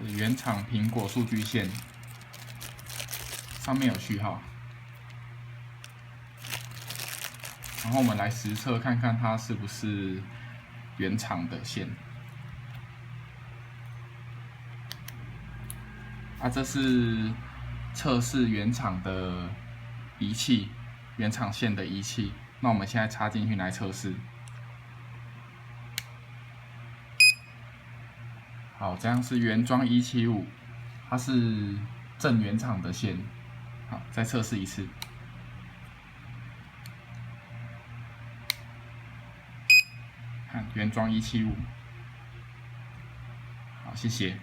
原厂苹果数据线，上面有序号。然后我们来实测看看它是不是原厂的线。这是测试原厂的仪器，原厂线的仪器。那我们现在插进去来测试。好，这样是原装175，它是正原厂的线。好，再测试一次。看原装175。好，谢谢。